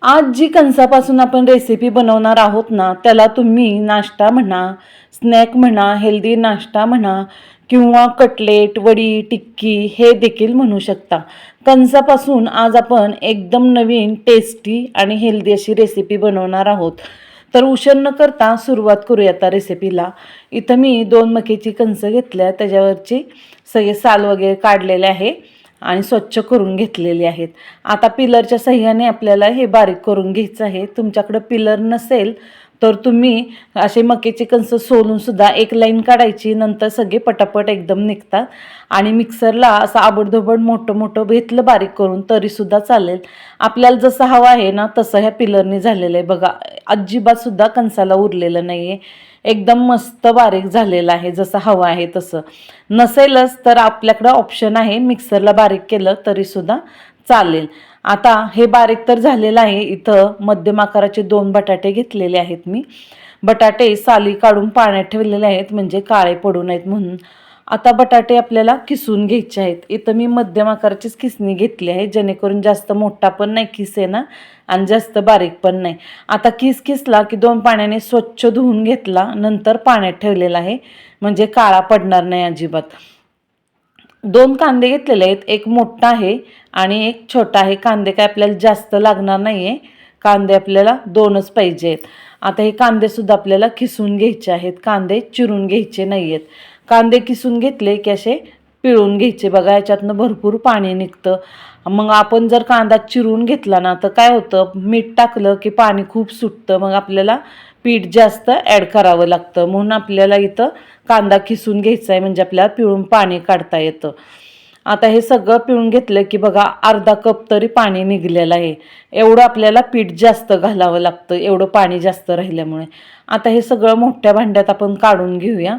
आज जी कणसापासून आपण रेसिपी बनवणार आहोत ना, त्याला तुम्ही नाश्ता म्हणा, स्नॅक म्हणा, हेल्दी नाश्ता म्हणा किंवा कटलेट, वडी, टिक्की हे देखील म्हणू शकता. कणसापासून आज आपण एकदम नवीन, टेस्टी आणि हेल्दी अशी रेसिपी बनवणार आहोत. तर उशीर न करता सुरुवात करूया आता रेसिपीला. इथं मी 2 मक्याची कणसं घेतल्या, त्याच्यावरची सगळे साल वगैरे काढलेले आहे आणि स्वच्छ करून घेतलेले आहेत. आता पिलरच्या सहाय्याने आपल्याला हे बारीक करून घ्यायचं आहे. तुमच्याकडं पिलर नसेल तर तुम्ही असे मक्याचे कणसं सोलून सुद्धा एक लाईन काढायची, नंतर सगळे पटापट एकदम निघतात. आणि मिक्सरला असं आबडधोबड मोठं मोठं घेतलं बारीक करून तरीसुद्धा चालेल. आपल्याला जसं हवं आहे ना तसं ह्या पिलरने झालेलं आहे बघा. अजिबात सुद्धा कणसाला उरलेलं नाही आहे. एकदम मस्त बारीक झालेलं आहे, जसं हवं आहे तसं. नसेलच तर आपल्याकडं ऑप्शन आहे, मिक्सरला बारीक केलं तरीसुद्धा चालेल. आता हे बारीक तर झालेलं आहे. इथं मध्यम आकाराचे 2 बटाटे घेतलेले आहेत मी. बटाटे साली काढून पाण्यात ठेवलेले आहेत म्हणजे काळे पडू नयेत म्हणून. आता बटाटे आपल्याला किसून घ्यायचे आहेत. इथं मी मध्यम आकाराचीच किसणी घेतली आहे, जेणेकरून जास्त मोठा पण नाही किसेना आणि जास्त बारीक पण नाही. आता किसला की 2 पाण्याने स्वच्छ धुवून घेतला, नंतर पाण्यात ठेवलेला आहे म्हणजे काळा पडणार नाही अजिबात. 2 कांदे घेतलेले आहेत, एक मोठा आहे आणि एक छोटा आहे. कांदे काय आपल्याला जास्त लागणार नाही आहे, कांदे आपल्याला 2च पाहिजे आहेत. आता हे कांदेसुद्धा आपल्याला किसून घ्यायचे आहेत, कांदे चिरून घ्यायचे नाही आहेत. कांदे किसून घेतले की असे पिळून घ्यायचे बघा, याच्यातनं भरपूर पाणी निघतं. मग आपण जर कांदा चिरून घेतला ना तर काय होतं, मीठ टाकलं की पाणी खूप सुटतं, मग आपल्याला पीठ जास्त ॲड करावं लागतं. म्हणून आपल्याला इथं कांदा किसून घ्यायचा आहे म्हणजे आपल्याला पिळून पाणी काढता येतं. आता हे सगळं पिळून घेतलं की बघा अर्धा कप तरी पाणी निघलेलं आहे. एवढं आपल्याला पीठ जास्त घालावं लागतं, एवढं पाणी जास्त राहिल्यामुळे. आता हे सगळं मोठ्या भांड्यात आपण काढून घेऊया.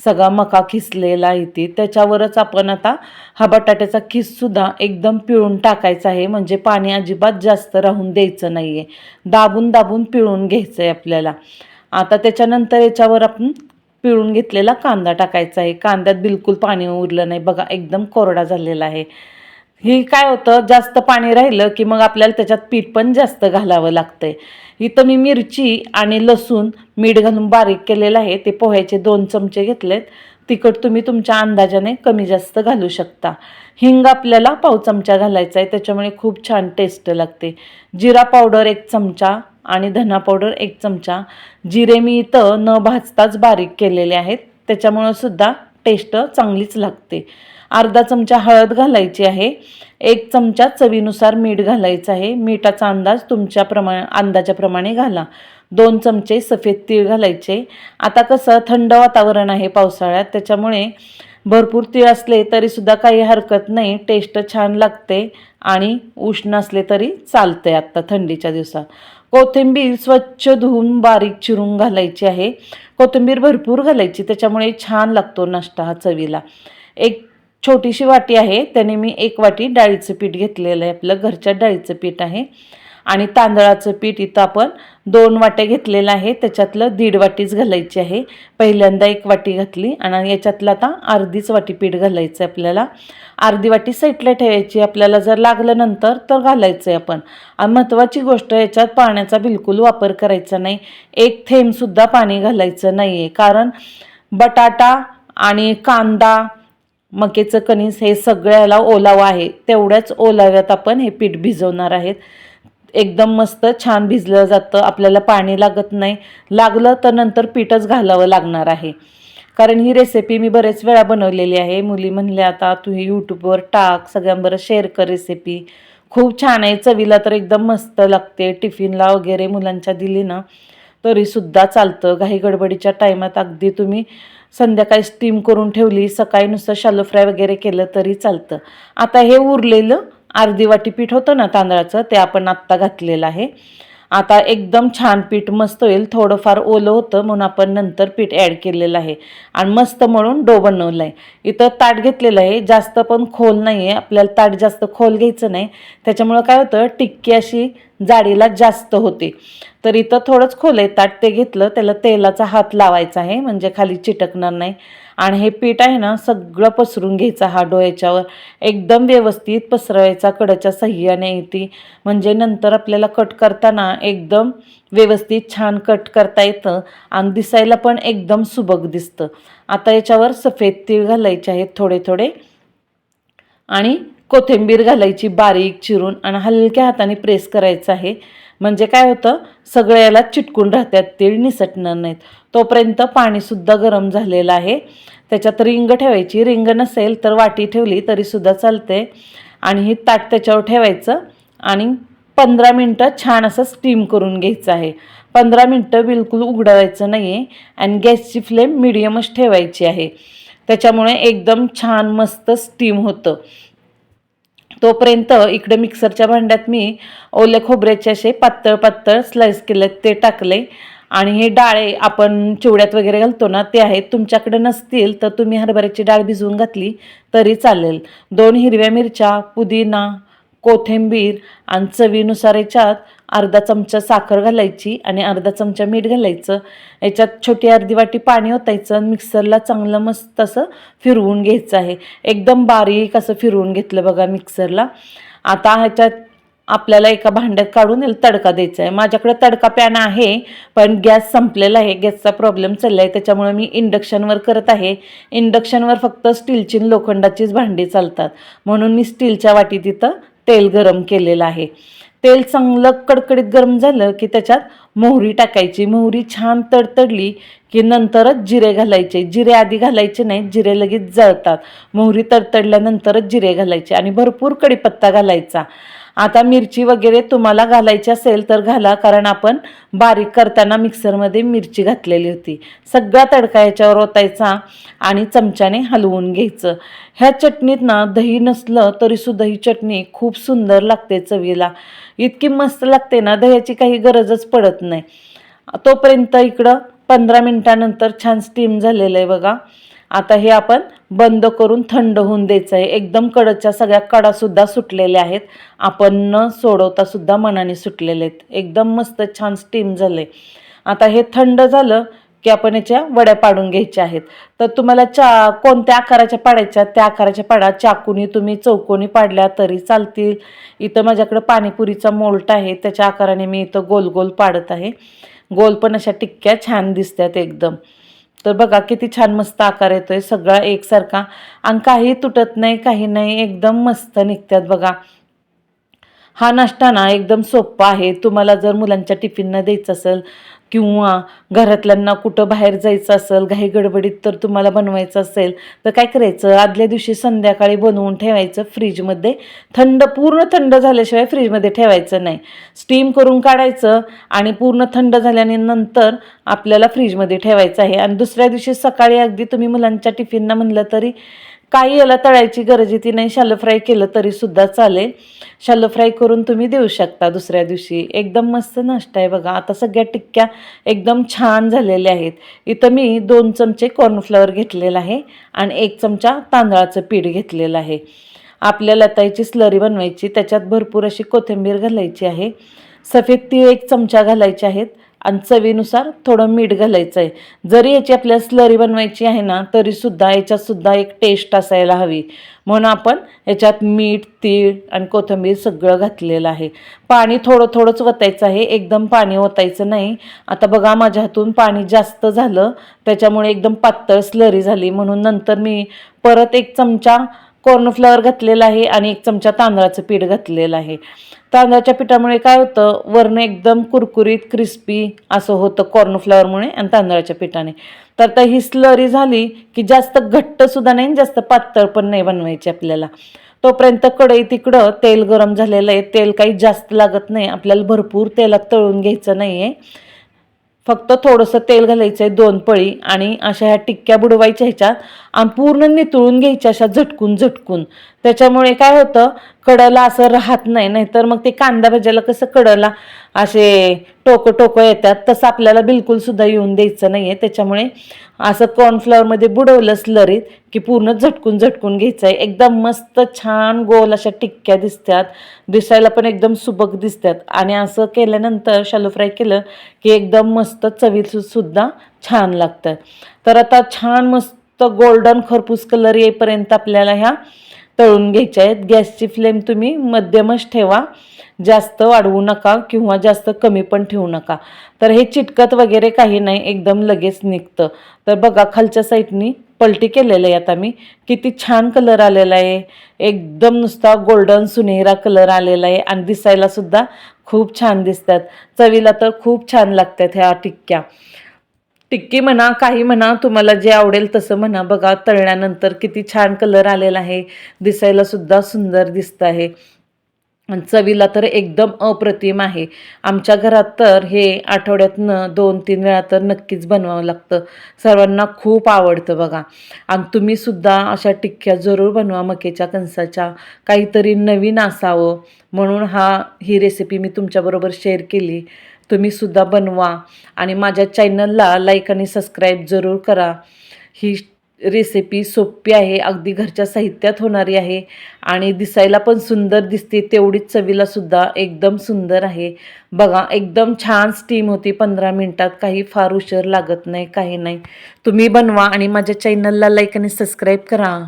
सगळा मका किसलेला आहे ती, त्याच्यावरच आपण आता हा बटाट्याचा किससुद्धा एकदम पिळून टाकायचा आहे म्हणजे पाणी अजिबात जास्त राहून द्यायचं नाही आहे. दाबून दाबून पिळून घ्यायचं आहे आपल्याला. आता त्याच्यानंतर याच्यावर आपण पिळून घेतलेला कांदा टाकायचा आहे. कांद्यात बिलकुल पाणी उरलं नाही बघा, एकदम कोरडा झालेला आहे. ही काय होतं, जास्त पाणी राहिलं की मग आपल्याला त्याच्यात पीठ पण जास्त घालावं लागतंय. इथं मी मिरची आणि लसूण मीठ घालून बारीक केलेलं आहे, ते पोह्याचे 2 चमचे घेतलेत. तिखट तुम्ही तुमच्या अंदाजाने कमी जास्त घालू शकता. हिंग आपल्याला पाव चमचा घालायचा आहे, त्याच्यामुळे खूप छान टेस्ट लागते. जिरा पावडर 1 चमचा आणि धना पावडर 1 चमचा. जिरे मी इथं न भाजताच बारीक केलेले आहेत, त्याच्यामुळं सुद्धा टेस्ट चांगलीच लागते. अर्धा चमचा हळद घालायची आहे. 1 चमचा चवीनुसार मीठ घालायचं आहे. मिठाचा अंदाज तुमच्या अंदाजाप्रमाणे घाला. 2 चमचे सफेद तीळ घालायचे. आता कसं थंड वातावरण आहे पावसाळ्यात, त्याच्यामुळे भरपूर तीळ असले तरीसुद्धा काही हरकत नाही, टेस्ट छान लागते. आणि उष्ण असले तरी चालते आत्ता थंडीच्या दिवसात. कोथिंबीर स्वच्छ धुवून बारीक चिरून घालायची आहे. कोथिंबीर भरपूर घालायची, त्याच्यामुळे छान लागतो नाश्ता हा चवीला. एक छोटीशी वाटी आहे, त्याने मी 1 वाटी डाळीचं पीठ घेतलेलं आहे, आपलं घरच्या डाळीचं पीठ आहे. आणि तांदळाचं पीठ इथं आपण 2 वाट्या घेतलेलं आहे, त्याच्यातलं 1.5 वाटीच घालायची आहे. पहिल्यांदा 1 वाटी घातली आणि याच्यातलं आता अर्धीच वाटी पीठ घालायचं आहे आपल्याला. अर्धी वाटी साईडला ठेवायची, आपल्याला जर लागलं नंतर तर घालायचं आहे आपण. आणि महत्त्वाची गोष्ट, याच्यात पाण्याचा बिलकुल वापर करायचा नाही. 1 थेंबसुद्धा पाणी घालायचं नाही आहे, कारण बटाटा आणि कांदा, मक्याचं कणीस हे सगळ्याला ओलावा आहे, तेवढ्याच ओलाव्यात आपण हे पीठ भिजवणार आहेत. एकदम मस्त छान भिजलं जातं, आपल्याला पाणी लागत नाही. लागलं तर नंतर पीठच घालावं लागणार आहे, कारण ही रेसिपी मी बरेच वेळा बनवलेली आहे. मुली म्हणल्या आता तू ही यूट्यूबवर टाक, सगळ्यांबरोबर शेअर कर रेसिपी. खूप छान आहे, चवीला तर एकदम मस्त लागते. टिफिनला वगैरे मुलांच्या दिली ना तरीसुद्धा चालतं. घाई गडबडीच्या टायमात अगदी तुम्ही संध्याकाळी स्टीम करून ठेवली, सकाळी नुसतं शॅलो फ्राय वगैरे केलं तरी चालतं. आता हे उरलेलं अर्धी वाटी पीठ होतं ना तांदळाचं, ते आपण आत्ता घातलेलं आहे. आता एकदम छान पीठ मस्त होईल. थोडंफार ओलं होतं म्हणून आपण नंतर पीठ ॲड केलेलं आहे आणि मस्त मळून डो बनवला आहे. इथं ताट घेतलेलं आहे, जास्त पण खोल नाही आहे, आपल्याला ताट जास्त खोल घ्यायचं नाही, त्याच्यामुळं काय होतं टिक्की अशी जाडीला जास्त होते. तर इथं थोडंच खोल आहे ताट, ते घेतलं, त्याला तेलाचा हात लावायचा आहे म्हणजे खाली चिटकणार नाही. आणि हे पीठ आहे ना सगळं पसरून घ्यायचं हा डो याच्यावर, एकदम व्यवस्थित पसरवायचा कडाच्या साह्याने इथे, म्हणजे नंतर आपल्याला कट करताना एकदम व्यवस्थित छान कट करता येतं आणि दिसायला पण एकदम सुबक दिसतं. आता याच्यावर सफेद तीळ घालायचे आहेत थोडे थोडे आणि कोथिंबीर घालायची बारीक चिरून आणि हलक्या हाताने प्रेस करायचं आहे, म्हणजे काय होतं सगळं याला चिटकून राहतात, तीळ निसटणार नाहीत. तोपर्यंत पाणीसुद्धा गरम झालेलं आहे, त्याच्यात रिंग ठेवायची. रिंग नसेल तर वाटी ठेवली तरीसुद्धा चालते आणि ही ताट त्याच्यावर ठेवायचं आणि 15 मिनटं छान असं स्टीम करून घ्यायचं आहे. 15 मिनटं बिलकुल उघडवायचं नाही आहे आणि गॅसची फ्लेम मिडियमच ठेवायची आहे, त्याच्यामुळे एकदम छान मस्त स्टीम होतं. तोपर्यंत इकडे मिक्सरच्या भांड्यात मी ओल्या खोबऱ्याचे असे पातळ पातळ स्लाइस केलेत ते टाकले आणि हे डाळे आपण चिवड्यात वगैरे घालतो ना ते आहेत. तुमच्याकडे नसतील तर तुम्ही हरभऱ्याची डाळ भिजवून घातली तरी चालेल. 2 हिरव्या मिरच्या, पुदिना, कोथिंबीर आणि चवीनुसार याच्यात अर्धा चमचा साखर घालायची आणि अर्धा चमचा मीठ घालायचं. याच्यात छोटी अर्धी वाटी पाणी ओतायचं, मिक्सरला चांगलं मस्त असं फिरवून घ्यायचं आहे. एकदम बारीक असं फिरवून घेतलं बघा मिक्सरला. आता ह्याच्यात आपल्याला एका भांड्यात काढून तडका द्यायचा आहे. माझ्याकडे तडका पॅन आहे पण गॅस संपलेला आहे, गॅसचा प्रॉब्लेम चालला आहे, त्याच्यामुळे मी इंडक्शनवर करत आहे. इंडक्शनवर फक्त स्टीलची लोखंडाचीच भांडी चालतात, म्हणून मी स्टीलच्या वाटीत इथं तेल गरम केलेलं आहे. तेल चांगलं कडकडीत गरम झालं की त्याच्यात मोहरी टाकायची. मोहरी छान तडतडली की नंतरच जिरे घालायचे. जिरे आधी घालायचे नाहीत, जिरे लगेच जळतात. मोहरी तडतडल्यानंतरच जिरे घालायचे आणि भरपूर कढीपत्ता घालायचा. आता मिरची वगैरे तुम्हाला घालायची असेल तर घाला, कारण आपण बारीक करताना मिक्सरमध्ये मिरची घातलेली होती. सगळा तडका याच्यावर ओतायचा आणि चमच्याने हलवून घ्यायचं. ह्या चटणीत ना दही नसलं तरीसुद्धा ही चटणी खूप सुंदर लागते चवीला, इतकी मस्त लागते ना दह्याची काही गरजच पडत नाही. तोपर्यंत इकडं 15 मिनिटानंतर छान स्टीम झालेलं आहे बघा. आता हे आपण बंद करून थंड होऊन द्यायचं आहे. एकदम कडच्या सगळ्या कडासुद्धा सुटलेल्या आहेत, आपण न सोडवता सुद्धा मनाने सुटलेले आहेत. एकदम मस्त छान स्टीम झाले. आता हे थंड झालं की आपण याच्या वड्या पाडून घ्यायच्या आहेत. तर तुम्हाला कोणत्या आकाराच्या पाडायच्या त्या आकाराच्या पाडा. चाकूनी तुम्ही चौकोनी पाडल्या तरी चालतील. इथं माझ्याकडं पाणीपुरीचा मोल्ट आहे, त्याच्या आकाराने मी इथं गोल गोल पाडत आहे. गोल पण अशा टिक्क्या छान दिसतात एकदम. तर बघा किती छान मस्त आकार येतोय, सगळा एकसारखा आणि काही तुटत नाही काही नाही, एकदम मस्त निघतात बघा. हा नाश्ता ना एकदम सोपा आहे. तुम्हाला जर मुलांच्या टिफिनला द्यायचं असेल किंवा घरातल्यांना कुठं बाहेर जायचं असेल घाई गडबडीत, तर तुम्हाला बनवायचं असेल तर काय करायचं, आदल्या दिवशी संध्याकाळी बनवून ठेवायचं फ्रीजमध्ये. पूर्ण थंड झाल्याशिवाय फ्रीजमध्ये ठेवायचं नाही. स्टीम करून काढायचं आणि पूर्ण थंड झाल्यानंतर आपल्याला फ्रीजमध्ये ठेवायचं आहे. आणि दुसऱ्या दिवशी सकाळी अगदी तुम्ही मुलांच्या टिफिनला म्हणलं तरी काही याला तळायची गरज येते नाही. शॅलो फ्राय केलं तरी सुद्धा चालेल. शॅलो फ्राय करून तुम्ही देऊ शकता दुसऱ्या दिवशी. एकदम मस्त नाश्ता आहे बघा. आता सगळ्या टिक्क्या एकदम छान झालेल्या आहेत. इथं मी 2 चमचे कॉर्नफ्लॉवर घेतलेला आहे आणि 1 चमचा तांदळाचं पीठ घेतलेलं आहे. आपल्याला आता याची स्लरी बनवायची. त्याच्यात भरपूर अशी कोथिंबीर घालायची आहे. सफेद तीळ 1 चमचा घालायचे आहेत आणि चवीनुसार थोडं मीठ घालायचं आहे. जरी याची आपल्याला स्लरी बनवायची आहे ना तरीसुद्धा याच्यातसुद्धा एक टेस्ट असायला हवी, म्हणून आपण याच्यात मीठ, तीळ आणि कोथिंबीर सगळं घातलेलं आहे. पाणी थोडं थोडंच ओतायचं आहे, एकदम पाणी ओतायचं नाही. आता बघा माझ्या हातून पाणी जास्त झालं, त्याच्यामुळे एकदम पातळ स्लरी झाली, म्हणून नंतर मी परत 1 चमचा कॉर्नफ्लॉवर घातलेला आहे आणि 1 चमचा तांदळाचं पीठ घातलेलं आहे. तांदळाच्या पिठामुळे काय होतं, वरनं एकदम कुरकुरीत क्रिस्पी असं होतं कॉर्नफ्लॉवरमुळे आणि तांदळाच्या पिठाने. तर ही स्लरी झाली की जास्त घट्टसुद्धा नाही जास्त पातळ पण नाही बनवायची आपल्याला. तोपर्यंत कढईत इकडं तेल गरम झालेलं आहे. तेल काही जास्त लागत नाही आपल्याला, भरपूर तेलात तळून घ्यायचं नाही आहे. फक्त थोडंसं तेल घालायचं आहे 2 पळी आणि अशा ह्या टिक्क्या बुडवायच्या ह्याच्यात आणि पूर्ण नितळून घ्यायच्या अशा झटकून झटकून. त्याच्यामुळे काय होतं, कडला असं राहत नाही. नाहीतर मग ते कांदा भाज्याला कसं कडला असे टोकं टोकं येतात, तसं आपल्याला बिलकुल सुद्धा येऊन द्यायचं नाही आहे. त्याच्यामुळे असं कॉर्नफ्लॉवरमध्ये बुडवलं स्लरीत की पूर्ण झटकून झटकून घ्यायचं आहे. एकदम मस्त छान गोल अशा टिक्क्या दिसतात, दिसायला पण एकदम सुबक दिसतात. आणि असं केल्यानंतर शॅलो फ्राय केलं की एकदम मस्त चवीत सुद्धा छान लागतं. तर आता छान मस्त मस्त गोल्डन खरपूस कलर येईपर्यंत आपल्याला ह्या तळून घ्यायच्या आहेत. गॅसची फ्लेम तुम्ही मध्यमच ठेवा, जास्त वाढवू नका किंवा जास्त कमी पण ठेवू नका. तर हे चिटकत वगैरे काही नाही, एकदम लगेच निघतं. तर बघा खालच्या साईडनी पलटी केलेलं आहे आता मी. किती छान कलर आलेला आहे, एकदम नुसता गोल्डन सुनहरा कलर आलेला आहे आणि दिसायला सुद्धा खूप छान दिसतात. चवीला तर खूप छान लागतात ह्या टिक्क्या. टिक्की म्हणा, काही म्हणा, तुम्हाला जे आवडेल तसं म्हणा. बघा तळल्यानंतर किती छान कलर आलेला आहे, दिसायला सुद्धा सुंदर दिसत आहे आणि चवीला तर एकदम अप्रतिम आहे. आमच्या घरात तर हे आठवड्यातनं 2-3 वेळा तर नक्कीच बनवावं लागतं. सर्वांना खूप आवडतं बघा. आणि तुम्ही सुद्धा अशा टिक्क्या जरूर बनवा मक्याच्या कणसाच्या. काहीतरी नवीन असावं म्हणून ही रेसिपी मी तुमच्याबरोबर शेअर केली. तुम्ही सुद्धा बनवा आणि माझ्या चॅनलला लाईक आणि सबस्क्राईब जरूर करा. ही रेसिपी सोपी आहे, अगदी घरच्या साहित्यात होणारी आहे आणि दिसायला पण सुंदर दिसते, तेवढीच चवीला सुद्धा एकदम सुंदर आहे. बघा एकदम छान स्टीम होती 15 मिनिटात, काही फार उशीर लागत नाही, काही नाही. तुम्ही बनवा आणि माझ्या चॅनलला लाईक आणि सबस्क्राईब करा.